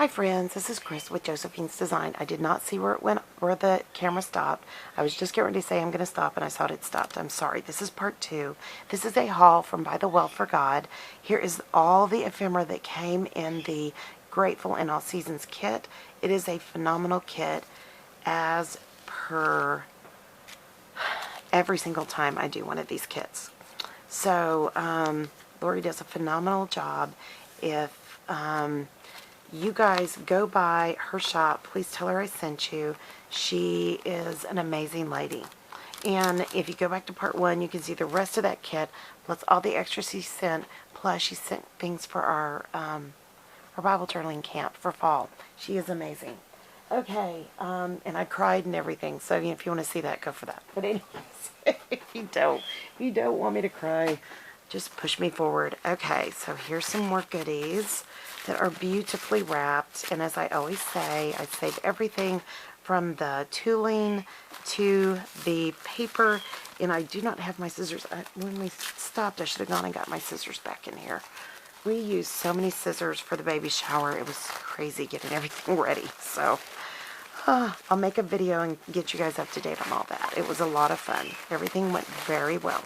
Hi friends, this is Chris with Josephine's Design. I did not see where it went, where the camera stopped. I was just getting ready to say I'm going to stop and I saw it stopped. I'm sorry. This is part 2. This is a haul from By the Well for God. Here is all the ephemera that came in the Grateful in All Seasons kit. It is a phenomenal kit as per every single time I do one of these kits. So Lori does a phenomenal job. If you guys go by her shop, please tell her I sent you. She is an amazing lady. And if you go back to part 1, you can see the rest of that kit, plus all the extras she sent, plus she sent things for our Bible journaling camp for fall. She is amazing. Okay, and I cried and everything, so if you want to see that, go for that. But anyways, if you don't want me to cry, just push me forward. Okay, so here's some more goodies that are beautifully wrapped. And as I always say, I save everything from the tooling to the paper. And I do not have my scissors. When we stopped, I should have gone and got my scissors back in here. We used so many scissors for the baby shower. It was crazy getting everything ready. So I'll make a video and get you guys up to date on all that. It was a lot of fun. Everything went very well.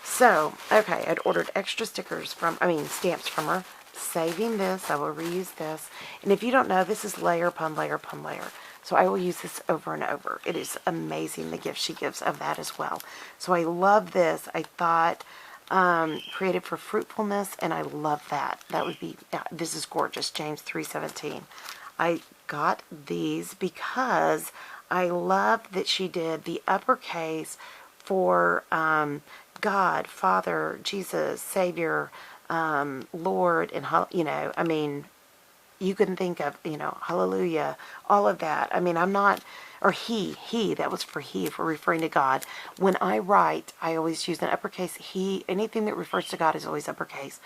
So, okay, I'd ordered extra stamps from her. Saving this, I will reuse this. And if you don't know, this is layer upon layer upon layer. So I will use this over and over. It is amazing the gift she gives of that as well. So I love this. I thought created for fruitfulness, and I love that. That would be, this is gorgeous, James 3:17. I got these because I love that she did the uppercase for God, Father, Jesus, Savior, Lord, and you can think of, hallelujah, all of that. I'm not, or he, that was for he, if we're referring to God. When I write, I always use an uppercase he. Anything that refers to God is always uppercase.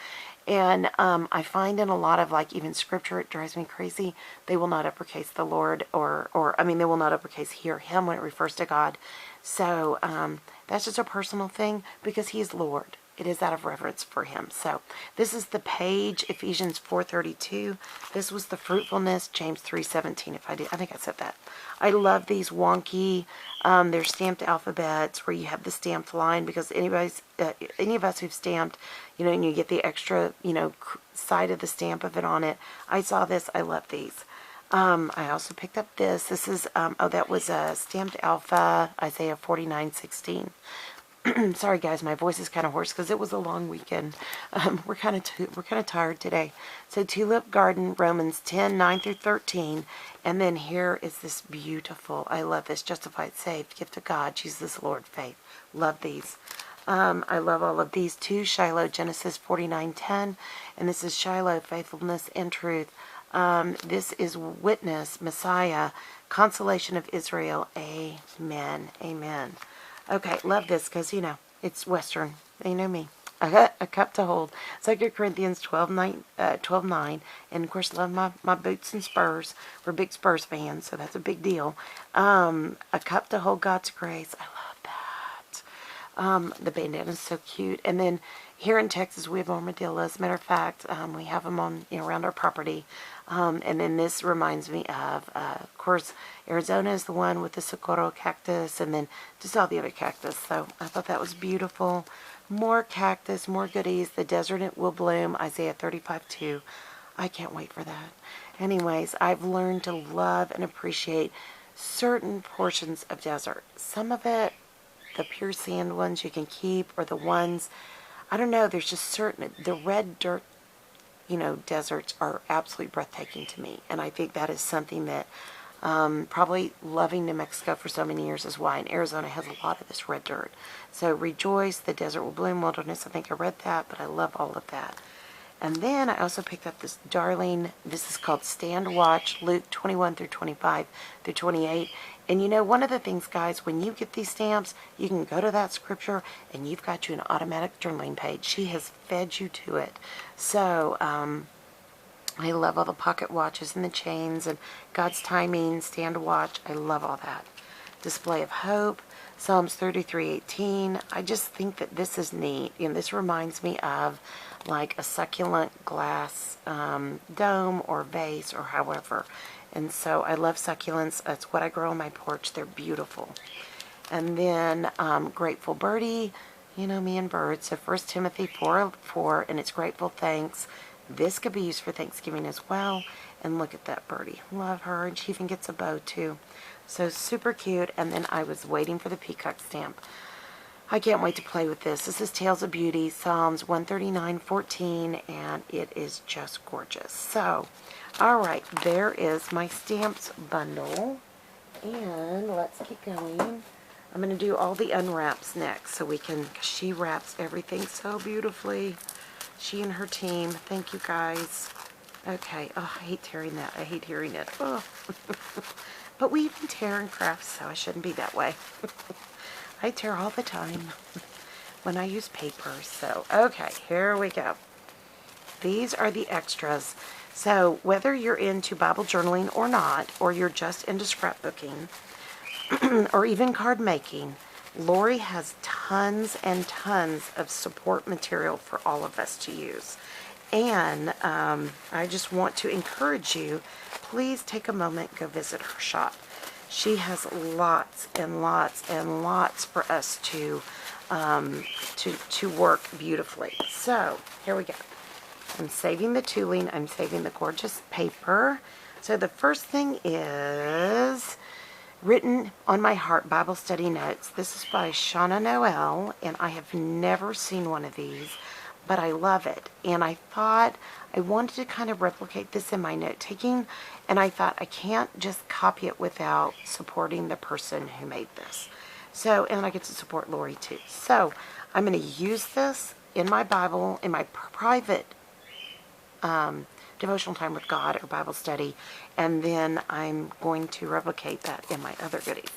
And I find in a lot of, even scripture, it drives me crazy. They will not uppercase the Lord, they will not uppercase he or him when it refers to God. So that's just a personal thing because he is Lord. It is out of reverence for him. So this is the page, Ephesians 4:32. This was the fruitfulness, James 3:17. I think I said that. I love these wonky, they're stamped alphabets where you have the stamped line, because any of us who've stamped, and you get the extra, side of the stamp of it on it. I saw this. I love these. I also picked up this. This is, that was a stamped alpha, Isaiah 49:16. Sorry guys, my voice is kind of hoarse because it was a long weekend. We're kind of tired today. So Tulip Garden, Romans 10:9-13, and then here is this beautiful. I love this. Justified, saved, gift of God, Jesus Lord, faith. Love these. I love all of these too. Shiloh, Genesis 49:10, and this is Shiloh, faithfulness and truth. This is Witness, Messiah, Consolation of Israel. Amen. Amen. Okay, love this because, it's Western. You know me. A cup to hold. 2 Corinthians 12:9. And, of course, love my boots and spurs. We're big Spurs fans, so that's a big deal. A cup to hold God's grace. I love that. The bandana is so cute. And then here in Texas, we have armadillos. As a matter of fact, we have them on around our property. And then this reminds me of course, Arizona is the one with the socorro cactus, and then just all the other cactus. So I thought that was beautiful. More cactus, more goodies. The desert it will bloom, Isaiah 35:2. I can't wait for that. Anyways, I've learned to love and appreciate certain portions of desert. Some of it, the pure sand ones you can keep, or the ones, I don't know, there's just certain, the red dirt, deserts are absolutely breathtaking to me. And I think that is something that probably loving New Mexico for so many years is why. And Arizona has a lot of this red dirt. So rejoice, the desert will bloom, wilderness. I think I read that, but I love all of that. And then I also picked up this darling, this is called Stand Watch, Luke 21:25-28. And one of the things, guys, when you get these stamps, you can go to that scripture and you've got you an automatic journaling page. She has fed you to it. So, I love all the pocket watches and the chains and God's timing, Stand Watch. I love all that. Display of Hope, Psalms 33:18. I just think that this is neat. And this reminds me of like a succulent glass dome or vase or however. And so I love succulents. That's what I grow on my porch. They're beautiful. And then Grateful Birdie, you know me and birds. So 1 Timothy 4:4, and it's grateful thanks. This could be used for Thanksgiving as well. And look at that birdie. Love her. And she even gets a bow too. So super cute. And then I was waiting for the peacock stamp. I can't wait to play with this. This is Tales of Beauty, Psalms 139:14, and it is just gorgeous. So, all right, there is my stamps bundle. And let's keep going. I'm going to do all the unwraps next so we can, she wraps everything so beautifully. She and her team. Thank you, guys. Okay. Oh, I hate tearing that. I hate hearing it. Oh. But we even tear and craft, so I shouldn't be that way. I tear all the time when I use paper. So, okay, here we go. These are the extras. So, whether you're into Bible journaling or not, or you're just into scrapbooking, or even card making, Lori has tons and tons of support material for all of us to use. And I just want to encourage you, please take a moment, go visit her shop. She has lots and lots and lots for us to work beautifully. So here we go. I'm saving the tooling. I'm saving the gorgeous paper. So the first thing is Written on My Heart Bible Study Notes. This is by Shauna Noel, and I have never seen one of these, but I love it. And I thought I wanted to kind of replicate this in my note-taking, and I thought I can't just copy it without supporting the person who made this. So, and I get to support Lori too. So, I'm going to use this in my Bible, in my private devotional time with God or Bible study, and then I'm going to replicate that in my other goodies.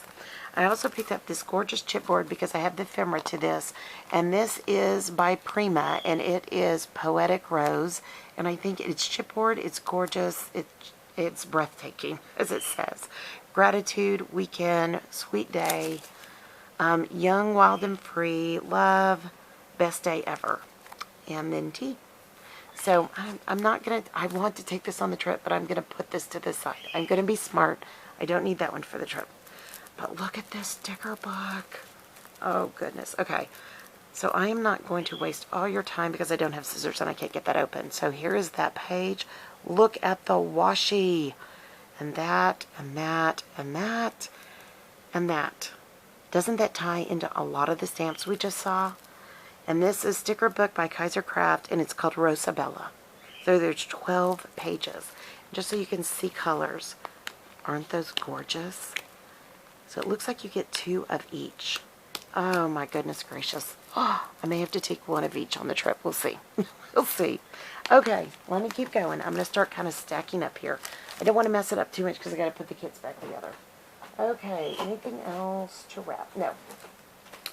I also picked up this gorgeous chipboard because I have the ephemera to this, and this is by Prima, and it is Poetic Rose, and I think it's chipboard, it's gorgeous, it's breathtaking, as it says. Gratitude, weekend, sweet day, young, wild, and free, love, best day ever, and then tea. So I'm not going to, I want to take this on the trip, but I'm going to put this to the side. I'm going to be smart. I don't need that one for the trip. But look at this sticker book. Oh, goodness. Okay. So I am not going to waste all your time because I don't have scissors and I can't get that open. So here is that page. Look at the washi. And that, and that, and that, and that. Doesn't that tie into a lot of the stamps we just saw? And this is sticker book by Kaiser Craft, and it's called Rosabella. So there's 12 pages. Just so you can see colors. Aren't those gorgeous? So it looks like you get 2 of each. Oh my goodness gracious. Oh, I may have to take 1 of each on the trip. We'll see. We'll see. Okay, let me keep going. I'm going to start kind of stacking up here. I don't want to mess it up too much because I got to put the kits back together. Okay, anything else to wrap? No.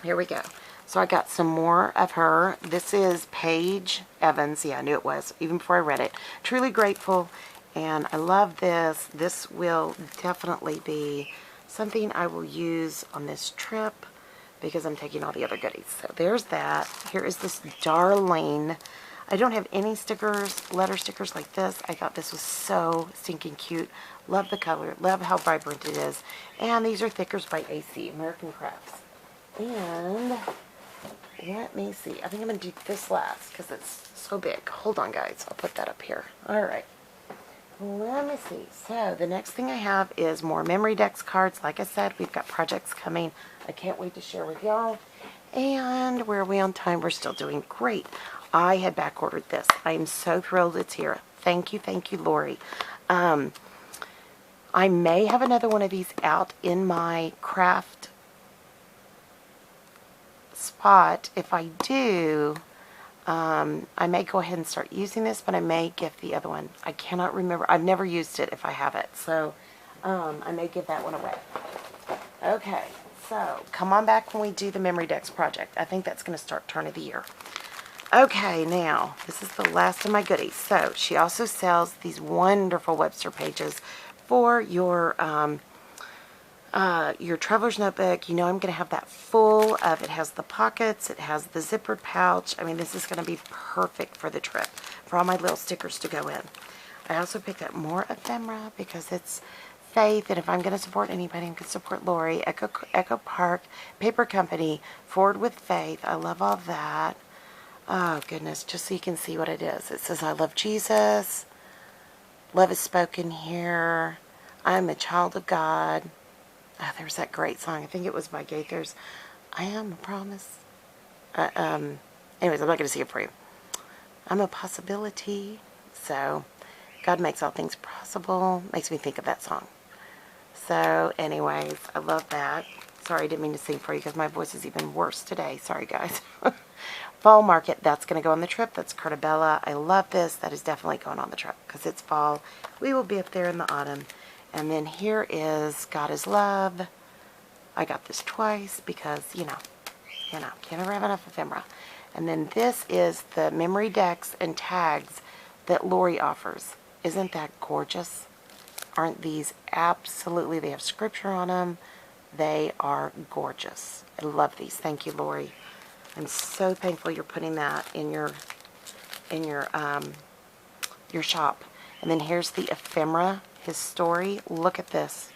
Here we go. So I got some more of her. This is Paige Evans. Yeah, I knew it was, even before I read it. Truly Grateful, and I love this. This will definitely be something I will use on this trip because I'm taking all the other goodies. So there's that. Here is this darling. I don't have any stickers, letter stickers like this. I thought this was so stinking cute. Love the color. Love how vibrant it is. And these are thickers by AC, American Crafts. And let me see. I think I'm going to do this last because it's so big. Hold on, guys. I'll put that up here. All right. Let me see. So the next thing I have is more Memory Decks cards. Like I said, we've got projects coming. I can't wait to share with y'all. And where are we on time? We're still doing great. I had back ordered this. I am so thrilled it's here. Thank you, Lori. I may have another one of these out in my craft spot. If I do, I may go ahead and start using this, but I may give the other one. I cannot remember. I've never used it if I have it. So I may give that one away. Okay, so come on back when we do the Memory Decks project. I think that's going to start turn of the year. Okay, now, this is the last of my goodies. So she also sells these wonderful Webster pages for your your traveler's notebook. You know I'm going to have that full of, it has the pockets, it has the zippered pouch. I mean, this is going to be perfect for the trip, for all my little stickers to go in. I also picked up more ephemera because it's faith, and if I'm going to support anybody, I'm going to support Lori. Echo Park Paper Company, Forward with Faith. I love all that. Oh, goodness, just so you can see what it is. It says, I love Jesus. Love is spoken here. I'm a child of God. Oh, there was that great song. I think it was by Gaithers. I am a promise. Anyways, I'm not going to sing it for you. I'm a possibility. So, God makes all things possible. Makes me think of that song. So, anyways, I love that. Sorry, I didn't mean to sing for you because my voice is even worse today. Sorry, guys. Fall market, that's going to go on the trip. That's Cartabella. I love this. That is definitely going on the trip because it's fall. We will be up there in the autumn. And then here is God is Love. I got this twice because, you know, can't ever have enough ephemera. And then this is the memory decks and tags that Lori offers. Isn't that gorgeous? Aren't these absolutely, they have scripture on them. They are gorgeous. I love these. Thank you, Lori. I'm so thankful you're putting that in your shop. And then here's the ephemera, his story. Look at this.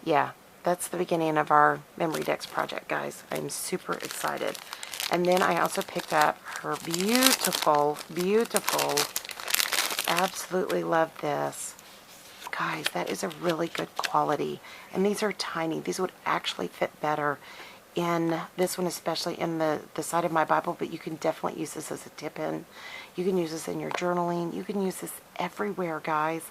Yeah, that's the beginning of our Memory Decks project, guys. I'm super excited. And then I also picked up her beautiful, absolutely love this. Guys, that is a really good quality. And these are tiny. These would actually fit better in this one, especially in the side of my Bible, but you can definitely use this as a tip-in. You can use this in your journaling. You can use this everywhere, guys.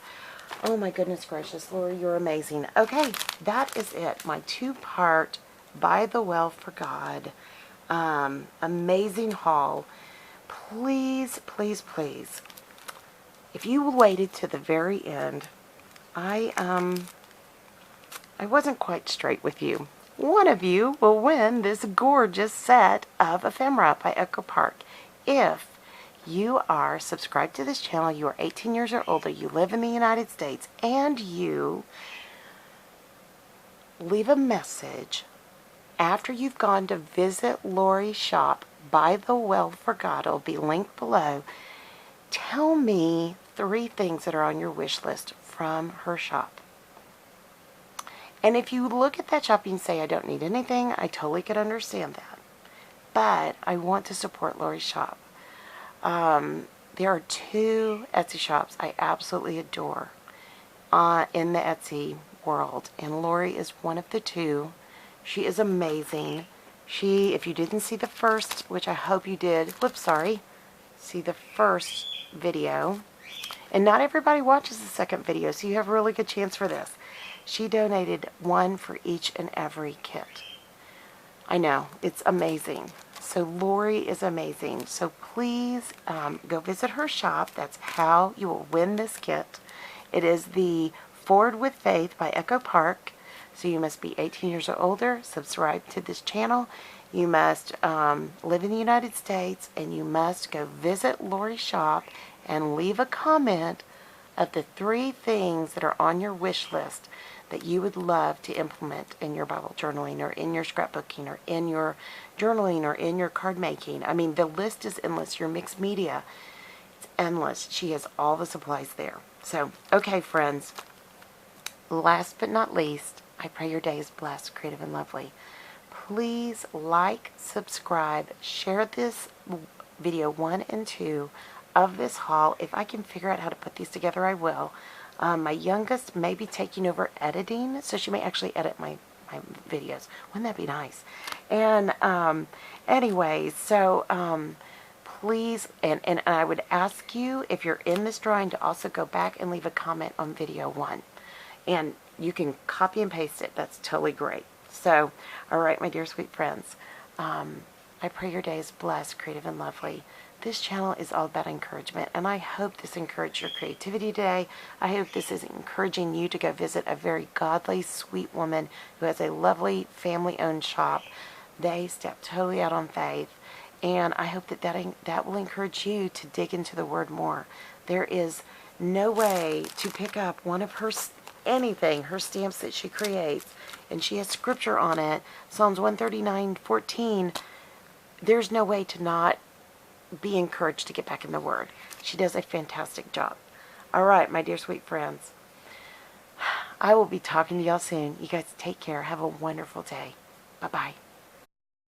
Oh my goodness gracious, Lori, you're amazing. Okay, that is it. My 2-part By the Well for God amazing haul. Please, please, please, if you waited to the very end, I wasn't quite straight with you. One of you will win this gorgeous set of ephemera by Echo Park. If you are subscribed to this channel, you are 18 years or older, you live in the United States, and you leave a message after you've gone to visit Lori's shop, By the Well for God, it'll be linked below. Tell me 3 things that are on your wish list from her shop. And if you look at that shop and say, I don't need anything, I totally could understand that. But I want to support Lori's shop. There are 2 Etsy shops I absolutely adore in the Etsy world. And Lori is one of the 2. She is amazing. If you didn't see the first, which I hope you did, see the first video. And not everybody watches the second video, so you have a really good chance for this. She donated 1 for each and every kit. I know, it's amazing. So Lori is amazing. So please go visit her shop. That's how you will win this kit. It is the Forward with Faith by Echo Park. So you must be 18 years or older, subscribe to this channel. You must live in the United States, and you must go visit Lori's shop and leave a comment of the 3 things that are on your wish list that you would love to implement in your Bible journaling or in your scrapbooking or in your journaling or in your card making. I mean, the list is endless. Your mixed media, it's endless. She has all the supplies there. So, okay, friends, last but not least, I pray your day is blessed, creative, and lovely. Please like, subscribe, share this video 1 and 2 of this haul. If I can figure out how to put these together, I will. My youngest may be taking over editing, so she may actually edit my videos. Wouldn't that be nice? And anyways, so please, and I would ask you, if you're in this drawing, to also go back and leave a comment on video 1. And you can copy and paste it. That's totally great. So, all right, my dear sweet friends, I pray your day is blessed, creative, and lovely. This channel is all about encouragement, and I hope this encouraged your creativity today. I hope this is encouraging you to go visit a very godly, sweet woman who has a lovely family-owned shop. They step totally out on faith, and I hope that will encourage you to dig into the Word more. There is no way to pick up one of her anything, her stamps that she creates, and she has scripture on it, Psalms 139:14, there's no way to not be encouraged to get back in the Word. She does a fantastic job. All right, my dear sweet friends. I will be talking to y'all soon. You guys take care. Have a wonderful day. Bye-bye.